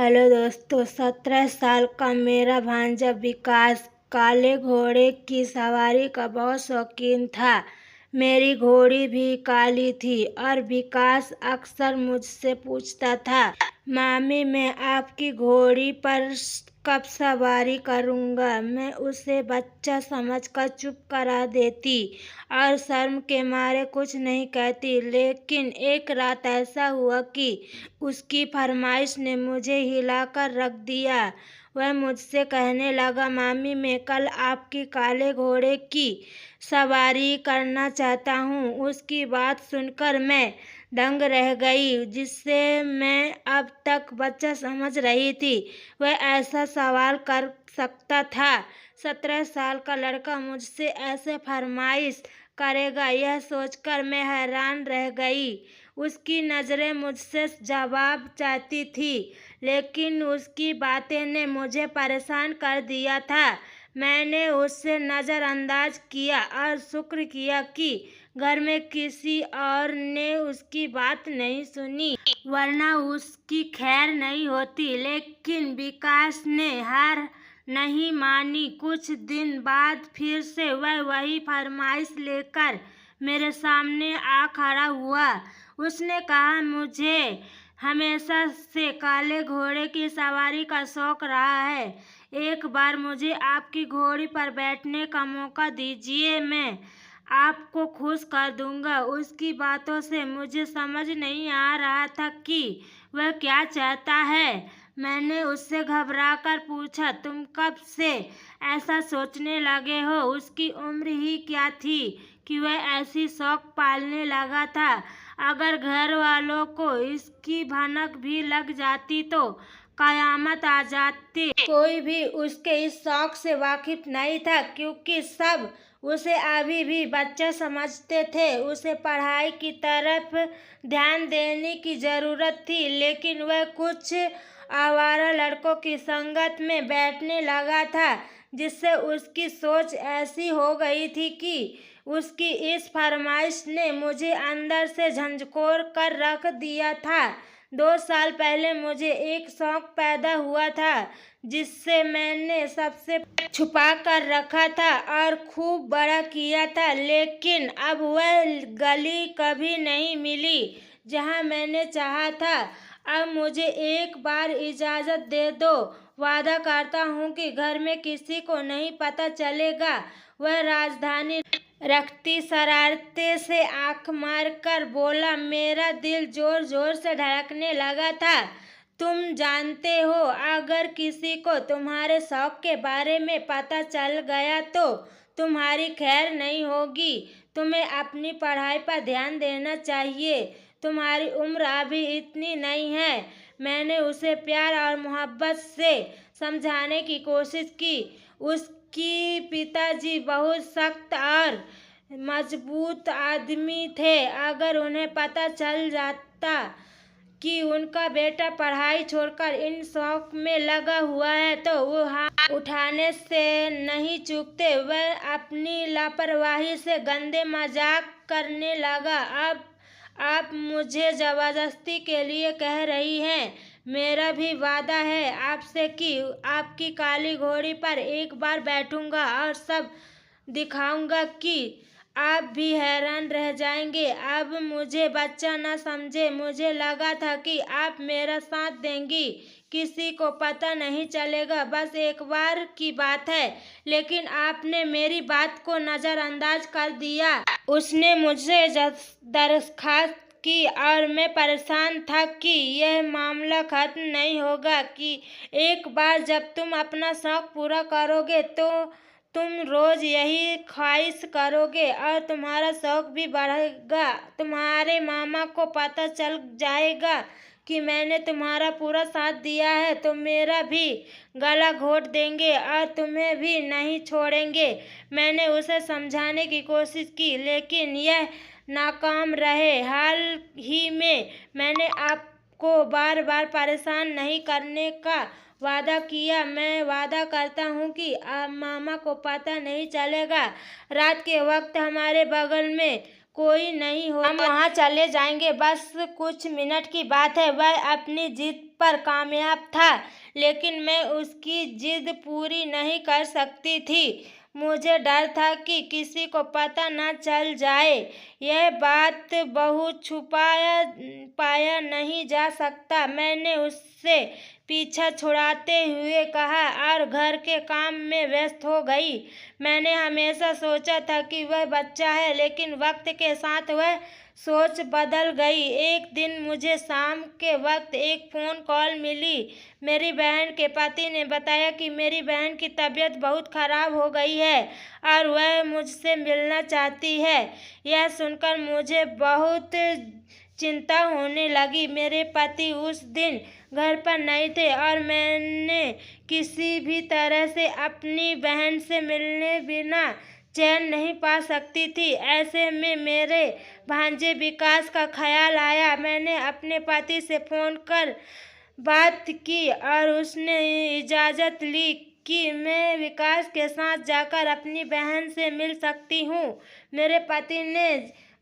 Hello दोस्तों, 17 साल का मेरा भांजा विकास काले घोड़े की सवारी का बहुत शौकीन था। मेरी घोड़ी भी काली थी और विकास अक्सर मुझसे पूछता था, मामी मैं आपकी घोड़ी पर कब सवारी करूँगा। मैं उसे बच्चा समझकर चुप करा देती और शर्म के मारे कुछ नहीं कहती। लेकिन एक रात ऐसा हुआ कि उसकी फरमाइश ने मुझे हिलाकर रख दिया। वह मुझसे कहने लगा, मामी मैं कल आपकी काले घोड़े की सवारी करना चाहता हूँ। उसकी बात सुनकर मैं दंग रह गई, जिसे मैं अब तक बच्चा समझ रही थी। वह ऐसा सवाल कर सकता था। 17 साल का लड़का मुझसे ऐसे फरमाइश करेगा, यह सोचकर मैं हैरान रह गई। उसकी नज़रें मुझसे जवाब चाहती थी, लेकिन उसकी बातें ने मुझे परेशान कर दिया था। मैंने उसे नज़रअंदाज किया और शुक्र किया कि घर में किसी और ने उसकी बात नहीं सुनी, वरना उसकी खैर नहीं होती। लेकिन विकास ने हार नहीं मानी। कुछ दिन बाद फिर से वह वही फरमाइश लेकर मेरे सामने आ खड़ा हुआ। उसने कहा, मुझे हमेशा से काले घोड़े की सवारी का शौक रहा है। एक बार मुझे आपकी घोड़ी पर बैठने का मौका दीजिए, मैं आपको खुश कर दूंगा। उसकी बातों से मुझे समझ नहीं आ रहा था कि वह क्या चाहता है। मैंने उससे घबराकर पूछा, तुम कब से ऐसा सोचने लगे हो? उसकी उम्र ही क्या थी कि वह ऐसी शौक पालने लगा था। अगर घर वालों को इसकी भनक भी लग जाती तो कयामत आ जाती। कोई भी उसके इस शौक से वाकिफ नहीं था, क्योंकि सब उसे अभी भी बच्चा समझते थे। उसे पढ़ाई की तरफ ध्यान देने की जरूरत थी, लेकिन वह कुछ आवारा लड़कों की संगत में बैठने लगा था, जिससे उसकी सोच ऐसी हो गई थी कि उसकी इस फरमाइश ने मुझे अंदर से झंझोर कर रख दिया था। 2 साल पहले मुझे एक शौक पैदा हुआ था, जिससे मैंने सबसे छुपा कर रखा था और खूब बड़ा किया था। लेकिन अब वह गली कभी नहीं मिली जहां मैंने चाहा था। अब मुझे एक बार इजाज़त दे दो। वादा करता हूँ कि घर में किसी को नहीं पता चलेगा। वह राजधानी रखती शरारते से आंख मारकर बोला। मेरा दिल जोर जोर से धड़कने लगा था। तुम जानते हो, अगर किसी को तुम्हारे शौक के बारे में पता चल गया तो तुम्हारी खैर नहीं होगी। तुम्हें अपनी पढ़ाई पर ध्यान देना चाहिए। तुम्हारी उम्र अभी इतनी नहीं है। मैंने उसे प्यार और मोहब्बत से समझाने की कोशिश की। उसकी पिताजी बहुत सख्त और मजबूत आदमी थे। अगर उन्हें पता चल जाता कि उनका बेटा पढ़ाई छोड़कर इन शौक में लगा हुआ है तो वो हाथ उठाने से नहीं चूकते। वह अपनी लापरवाही से गंदे मजाक करने लगा। अब आप मुझे जबरदस्ती के लिए कह रही हैं। मेरा भी वादा है आपसे कि आपकी काली घोड़ी पर एक बार बैठूंगा और सब दिखाऊंगा कि आप भी हैरान रह जाएंगे। अब मुझे बच्चा न समझे। मुझे लगा था कि आप मेरा साथ देंगी, किसी को पता नहीं चलेगा, बस एक बार की बात है। लेकिन आपने मेरी बात को नज़रअंदाज कर दिया। उसने मुझसे दरखास्त की और मैं परेशान था कि यह मामला खत्म नहीं होगा, कि एक बार जब तुम अपना शौक पूरा करोगे तो तुम रोज यही ख्वाहिश करोगे और तुम्हारा शौक भी बढ़ेगा। तुम्हारे मामा को पता चल जाएगा कि मैंने तुम्हारा पूरा साथ दिया है तो मेरा भी गला घोट देंगे और तुम्हें भी नहीं छोड़ेंगे। मैंने उसे समझाने की कोशिश की, लेकिन यह नाकाम रहे। हाल ही में मैंने आपको बार बार परेशान नहीं करने का वादा किया। मैं वादा करता हूँ कि मामा को पता नहीं चलेगा। रात के वक्त हमारे बगल में कोई नहीं हो, हम वहाँ चले जाएंगे। बस कुछ मिनट की बात है। वह अपनी जिद पर कामयाब था, लेकिन मैं उसकी जिद पूरी नहीं कर सकती थी। मुझे डर था कि किसी को पता न चल जाए। यह बात बहुत पाया नहीं जा सकता। मैंने उससे पीछा छुड़ाते हुए कहा और घर के काम में व्यस्त हो गई। मैंने हमेशा सोचा था कि वह बच्चा है, लेकिन वक्त के साथ वह सोच बदल गई। एक दिन मुझे शाम के वक्त एक फ़ोन कॉल मिली। मेरी बहन के पति ने बताया कि मेरी बहन की तबीयत बहुत खराब हो गई है और वह मुझसे मिलना चाहती है। यह सुनकर मुझे बहुत चिंता होने लगी। मेरे पति उस दिन घर पर नहीं थे और मैंने किसी भी तरह से अपनी बहन से मिलने बिना चैन नहीं पा सकती थी। ऐसे में मेरे भांजे विकास का ख्याल आया। मैंने अपने पति से फ़ोन कर बात की और उसने इजाज़त ली कि मैं विकास के साथ जाकर अपनी बहन से मिल सकती हूँ। मेरे पति ने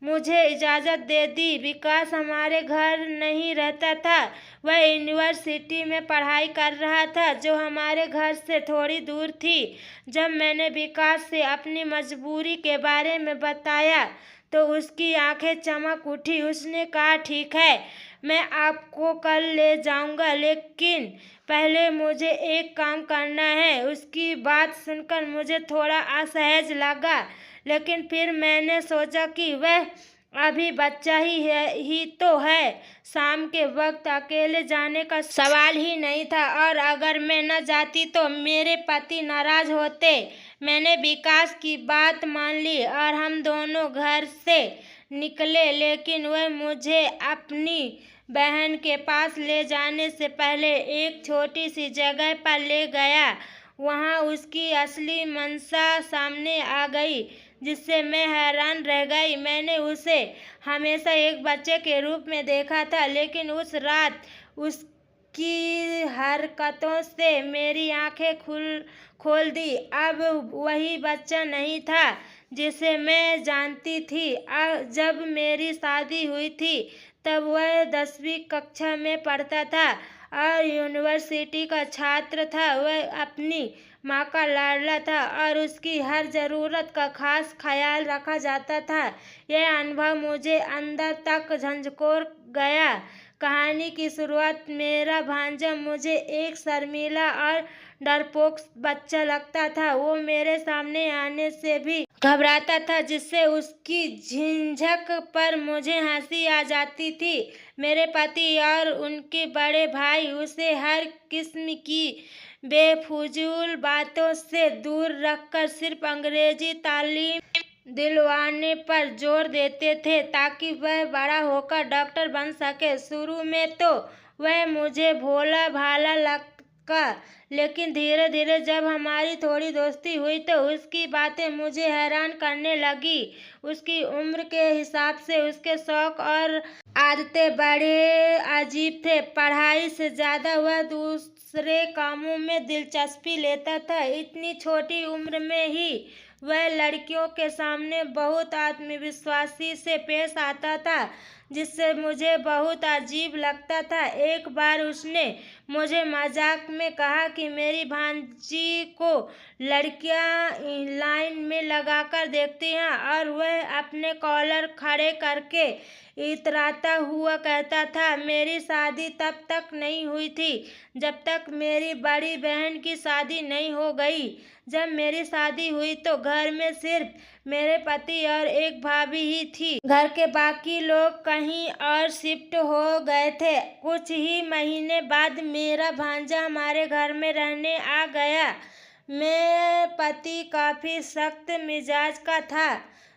मुझे इजाज़त दे दी। विकास हमारे घर नहीं रहता था, वह यूनिवर्सिटी में पढ़ाई कर रहा था, जो हमारे घर से थोड़ी दूर थी। जब मैंने विकास से अपनी मजबूरी के बारे में बताया तो उसकी आंखें चमक उठी। उसने कहा, ठीक है, मैं आपको कल ले जाऊंगा, लेकिन पहले मुझे एक काम करना है। उसकी बात सुनकर मुझे थोड़ा असहज लगा, लेकिन फिर मैंने सोचा कि वह अभी बच्चा ही तो है। शाम के वक्त अकेले जाने का सवाल ही नहीं था और अगर मैं न जाती तो मेरे पति नाराज होते। मैंने विकास की बात मान ली और हम दोनों घर से निकले, लेकिन वह मुझे अपनी बहन के पास ले जाने से पहले एक छोटी सी जगह पर ले गया। वहाँ उसकी असली मंशा सामने आ गई, जिससे मैं हैरान रह गई। मैंने उसे हमेशा एक बच्चे के रूप में देखा था, लेकिन उस रात उसकी हरकतों से मेरी आंखें खोल दी। अब वही बच्चा नहीं था जिसे मैं जानती थी। जब मेरी शादी हुई थी तब वह 10वीं कक्षा में पढ़ता था और यूनिवर्सिटी का छात्र था। वह अपनी माँ का लाडला था और उसकी हर ज़रूरत का खास ख्याल रखा जाता था। यह अनुभव मुझे अंदर तक झंझोर गया। कहानी की शुरुआत मेरा भांजा मुझे एक शर्मीला और डरपोक बच्चा लगता था। वो मेरे सामने आने से भी घबराता था, जिससे उसकी झिंझक पर मुझे हंसी आ जाती थी। मेरे पति और उनके बड़े भाई उसे हर किस्म की बेफजूल बातों से दूर रखकर सिर्फ अंग्रेजी तालीम दिलवाने पर जोर देते थे ताकि वह बड़ा होकर डॉक्टर बन सके। शुरू में तो वह मुझे भोला भाला लगा, लेकिन धीरे धीरे जब हमारी थोड़ी दोस्ती हुई तो उसकी बातें मुझे हैरान करने लगी। उसकी उम्र के हिसाब से उसके शौक और आदतें बड़े अजीब थे। पढ़ाई से ज़्यादा वह दूसरे कामों में दिलचस्पी लेता था। इतनी छोटी उम्र में ही वह लड़कियों के सामने बहुत आत्मविश्वासी से पेश आता था, जिससे मुझे बहुत अजीब लगता था। एक बार उसने मुझे मजाक में कहा कि मेरी भांजी को लड़कियां लाइन में लगाकर देखती हैं और वह अपने कॉलर खड़े करके इतराता हुआ कहता था। मेरी शादी तब तक नहीं हुई थी जब तक मेरी बड़ी बहन की शादी नहीं हो गई। जब मेरी शादी हुई तो घर में सिर्फ मेरे पति और एक भाभी ही थी। घर के बाकी लोग कहीं और शिफ्ट हो गए थे। कुछ ही महीने बाद मेरा भांजा हमारे घर में रहने आ गया। मेरा पति काफ़ी सख्त मिजाज का था।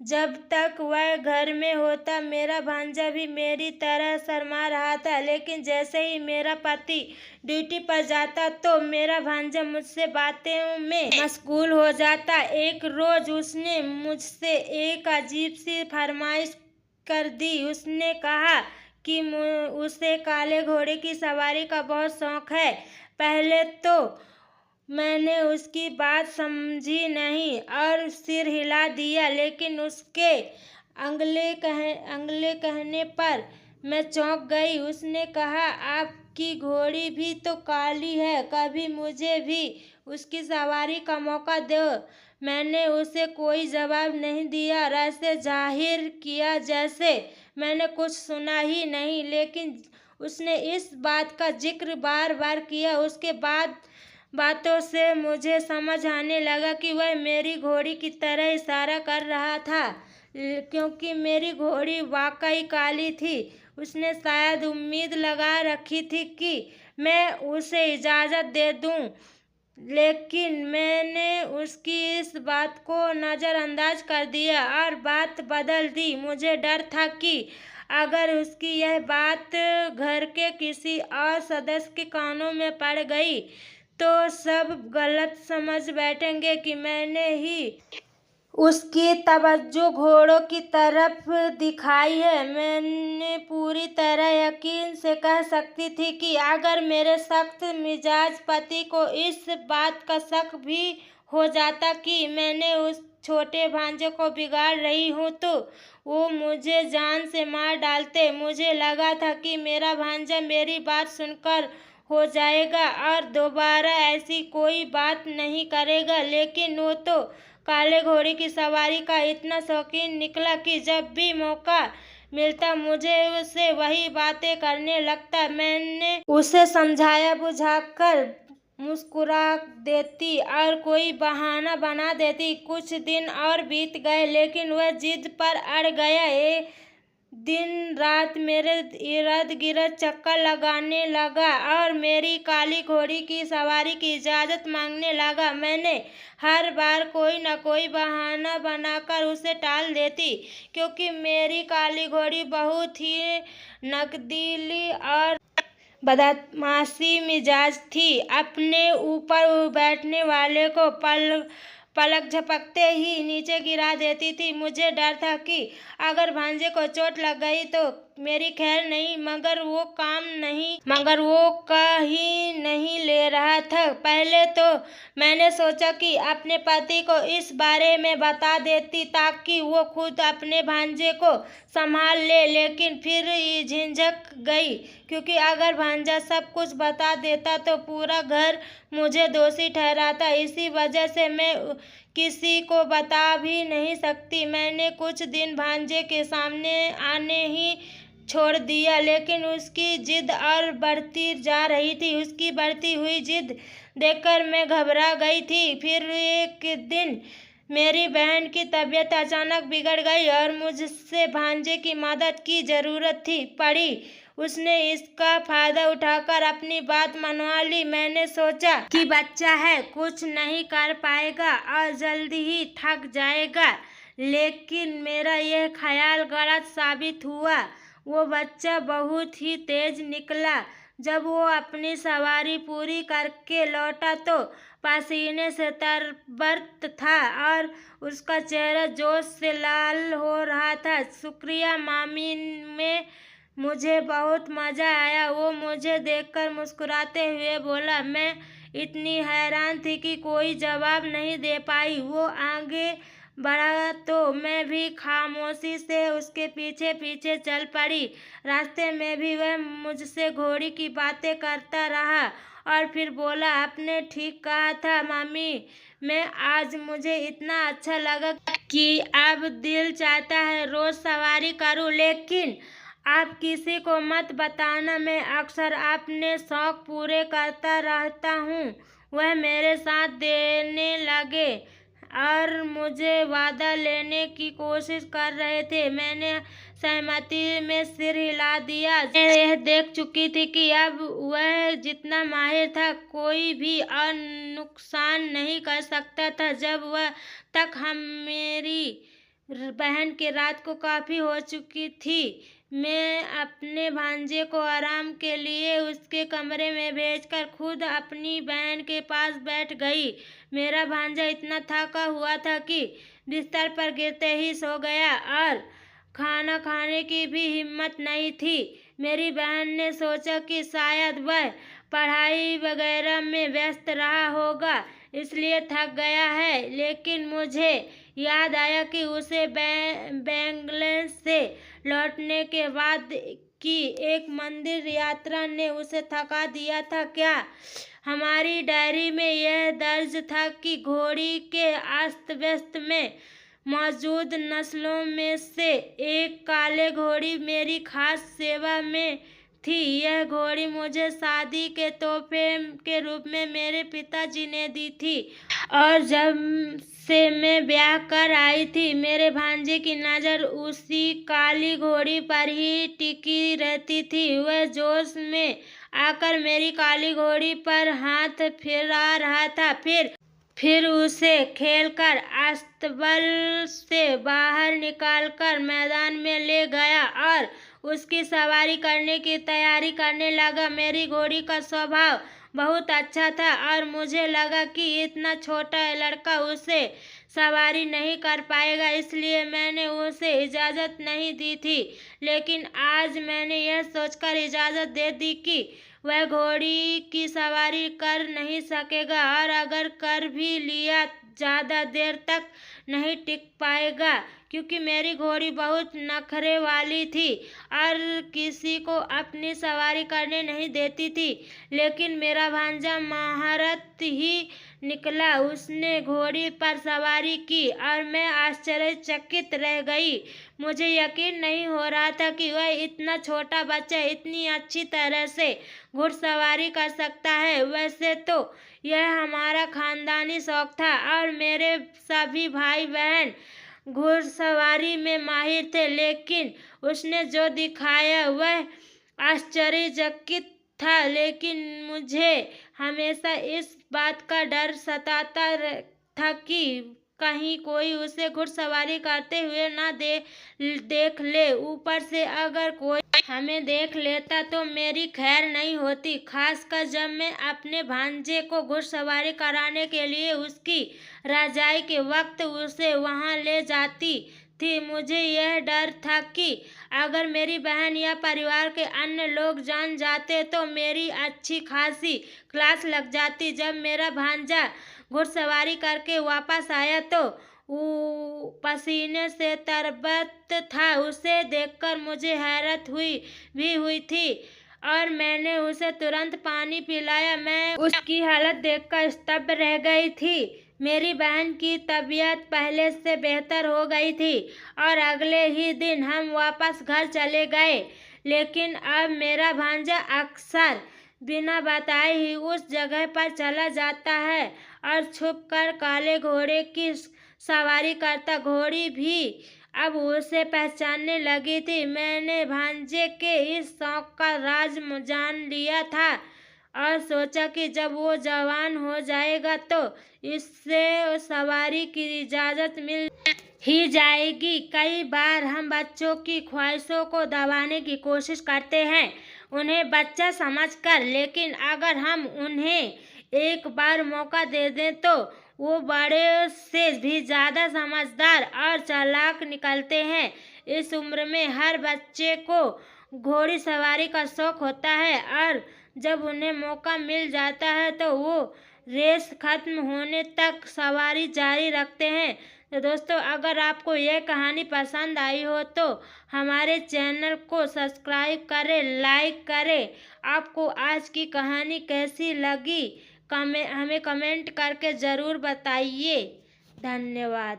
जब तक वह घर में होता मेरा भांजा भी मेरी तरह शर्मा रहा था, लेकिन जैसे ही मेरा पति ड्यूटी पर जाता तो मेरा भांजा मुझसे बातों में मशगूल हो जाता। एक रोज़ उसने मुझसे एक अजीब सी फरमाइश कर दी। उसने कहा कि उसे काले घोड़े की सवारी का बहुत शौक है। पहले तो मैंने उसकी बात समझी नहीं और सिर हिला दिया, लेकिन उसके अगले कहने पर मैं चौंक गई। उसने कहा, आप आपकी घोड़ी भी तो काली है, कभी मुझे भी उसकी सवारी का मौका दो। मैंने उसे कोई जवाब नहीं दिया, ऐसे जाहिर किया जैसे मैंने कुछ सुना ही नहीं, लेकिन उसने इस बात का जिक्र बार बार किया। उसके बाद बातों से मुझे समझ आने लगा कि वह मेरी घोड़ी की तरह इशारा कर रहा था, क्योंकि मेरी घोड़ी वाकई काली थी। उसने शायद उम्मीद लगा रखी थी कि मैं उसे इजाज़त दे दूं, लेकिन मैंने उसकी इस बात को नज़रअंदाज कर दिया और बात बदल दी। मुझे डर था कि अगर उसकी यह बात घर के किसी और सदस्य के कानों में पड़ गई तो सब गलत समझ बैठेंगे कि मैंने ही उसकी तवज्जो घोड़ों की तरफ दिखाई है। मैंने पूरी तरह यकीन से कह सकती थी कि अगर मेरे सख्त मिजाज पति को इस बात का शक भी हो जाता कि मैंने उस छोटे भांजे को बिगाड़ रही हूँ तो वो मुझे जान से मार डालते। मुझे लगा था कि मेरा भांजा मेरी बात सुनकर हो जाएगा और दोबारा ऐसी कोई बात नहीं करेगा, लेकिन वो तो काले घोड़े की सवारी का इतना शौकीन निकला कि जब भी मौका मिलता मुझे उससे वही बातें करने लगता। मैंने उसे समझाया बुझाकर मुस्कुरा देती और कोई बहाना बना देती। कुछ दिन और बीत गए, लेकिन वह जिद पर अड़ गया। एक दिन रात मेरे इर्द गिर्द चक्कर लगाने लगा और मेरी काली घोड़ी की सवारी की इजाज़त मांगने लगा। मैंने हर बार कोई न कोई बहाना बनाकर उसे टाल देती, क्योंकि मेरी काली घोड़ी बहुत ही नकदीली और बदमाशी मिजाज थी। अपने ऊपर बैठने वाले को पलक झपकते ही नीचे गिरा देती थी। मुझे डर था कि अगर भांजे को चोट लग गई तो मेरी खैर नहीं, मगर वो कहीं नहीं ले रहा था। पहले तो मैंने सोचा कि अपने पति को इस बारे में बता देती ताकि वो खुद अपने भांजे को संभाल ले, लेकिन फिर झिझक गई, क्योंकि अगर भांजा सब कुछ बता देता तो पूरा घर मुझे दोषी ठहराता। इसी वजह से मैं किसी को बता भी नहीं सकती। मैंने कुछ दिन भांजे के सामने आने ही छोड़ दिया, लेकिन उसकी जिद और बढ़ती जा रही थी। उसकी बढ़ती हुई जिद देखकर मैं घबरा गई थी। फिर एक दिन मेरी बहन की तबीयत अचानक बिगड़ गई और मुझसे भांजे की मदद की ज़रूरत पड़ी। उसने इसका फायदा उठाकर अपनी बात मनवा ली। मैंने सोचा कि बच्चा है, कुछ नहीं कर पाएगा और जल्दी ही थक जाएगा, लेकिन मेरा यह ख्याल गलत साबित हुआ। वो बच्चा बहुत ही तेज निकला। जब वो अपनी सवारी पूरी करके लौटा तो पसीने से तरबतर था और उसका चेहरा जोश से लाल हो रहा था। शुक्रिया मामी, में मुझे बहुत मज़ा आया, वो मुझे देखकर मुस्कुराते हुए बोला। मैं इतनी हैरान थी कि कोई जवाब नहीं दे पाई। वो आगे बढ़ा तो मैं भी खामोशी से उसके पीछे पीछे चल पड़ी। रास्ते में भी वह मुझसे घोड़ी की बातें करता रहा और फिर बोला, आपने ठीक कहा था मामी, मैं आज मुझे इतना अच्छा लगा कि अब दिल चाहता है रोज़ सवारी करूं, लेकिन आप किसी को मत बताना, मैं अक्सर अपने शौक पूरे करता रहता हूँ। वह मेरे साथ देने लगे और मुझे वादा लेने की कोशिश कर रहे थे। मैंने सहमति में सिर हिला दिया। मैं यह देख चुकी थी कि अब वह जितना माहिर था कोई भी और नुकसान नहीं कर सकता था। जब वह तक हम मेरी बहन की रात को काफ़ी हो चुकी थी, मैं अपने भांजे को आराम के लिए उसके कमरे में भेजकर खुद अपनी बहन के पास बैठ गई। मेरा भांजा इतना थका हुआ था कि बिस्तर पर गिरते ही सो गया और खाना खाने की भी हिम्मत नहीं थी। मेरी बहन ने सोचा कि शायद वह पढ़ाई वगैरह में व्यस्त रहा होगा, इसलिए थक गया है, लेकिन मुझे याद आया कि उसे बेंगलोर से लौटने के बाद कि एक मंदिर यात्रा ने उसे थका दिया था। क्या हमारी डायरी में यह दर्ज था कि घोड़ी के अस्त व्यस्त में मौजूद नस्लों में से एक काले घोड़ी मेरी खास सेवा में थी। यह घोड़ी मुझे शादी के तोहफे के रूप में मेरे पिताजी ने दी थी और जब से मैं ब्याह कर आई थी मेरे भांजे की नज़र उसी काली घोड़ी पर ही टिकी रहती थी। वह जोश में आकर मेरी काली घोड़ी पर हाथ फिरा रहा था, फिर उसे खेलकर अस्तबल से बाहर निकालकर मैदान में ले गया और उसकी सवारी करने की तैयारी करने लगा। मेरी घोड़ी का स्वभाव बहुत अच्छा था और मुझे लगा कि इतना छोटा लड़का उसे सवारी नहीं कर पाएगा, इसलिए मैंने उसे इजाज़त नहीं दी थी। लेकिन आज मैंने यह सोचकर इजाज़त दे दी कि वह घोड़ी की सवारी कर नहीं सकेगा और अगर कर भी लिया ज़्यादा देर तक नहीं टिक पाएगा, क्योंकि मेरी घोड़ी बहुत नखरे वाली थी और किसी को अपनी सवारी करने नहीं देती थी। लेकिन मेरा भांजा महारत ही निकला। उसने घोड़ी पर सवारी की और मैं आश्चर्यचकित रह गई। मुझे यकीन नहीं हो रहा था कि वह इतना छोटा बच्चा इतनी अच्छी तरह से घुड़सवारी कर सकता है। वैसे तो यह हमारा खानदानी शौक था और मेरे सभी भाई बहन घुड़सवारी में माहिर थे, लेकिन उसने जो दिखाया वह आश्चर्यचकित था। लेकिन मुझे हमेशा इस बात का डर सताता था कि कहीं कोई उसे घुड़सवारी करते हुए ना देख ले। ऊपर से अगर कोई हमें देख लेता तो मेरी खैर नहीं होती, खासकर जब मैं अपने भांजे को घुड़सवारी कराने के लिए उसकी रजाई के वक्त उसे वहां ले जाती थी। मुझे यह डर था कि अगर मेरी बहन या परिवार के अन्य लोग जान जाते तो मेरी अच्छी खासी क्लास लग जाती। जब मेरा भांजा घुड़सवारी करके वापस आया तो वो पसीने से तरबत था। उसे देखकर मुझे हैरत हुई थी और मैंने उसे तुरंत पानी पिलाया। मैं उसकी हालत देखकर स्तब्ध रह गई थी। मेरी बहन की तबीयत पहले से बेहतर हो गई थी और अगले ही दिन हम वापस घर चले गए। लेकिन अब मेरा भांजा अक्सर बिना बताए ही उस जगह पर चला जाता है और छुपकर काले घोड़े की सवारी करता। घोड़ी भी अब उसे पहचानने लगी थी। मैंने भांजे के इस शौक का राज जान लिया था और सोचा कि जब वो जवान हो जाएगा तो इससे सवारी की इजाज़त मिल ही जाएगी। कई बार हम बच्चों की ख्वाहिशों को दबाने की कोशिश करते हैं उन्हें बच्चा समझकर, लेकिन अगर हम उन्हें एक बार मौका दे दें तो वो बड़े से भी ज़्यादा समझदार और चालाक निकलते हैं। इस उम्र में हर बच्चे को घोड़ी सवारी का शौक होता है और जब उन्हें मौका मिल जाता है तो वो रेस खत्म होने तक सवारी जारी रखते हैं। तो दोस्तों, अगर आपको यह कहानी पसंद आई हो तो हमारे चैनल को सब्सक्राइब करें, लाइक करें। आपको आज की कहानी कैसी लगी हमें कमेंट करके ज़रूर बताइए। धन्यवाद।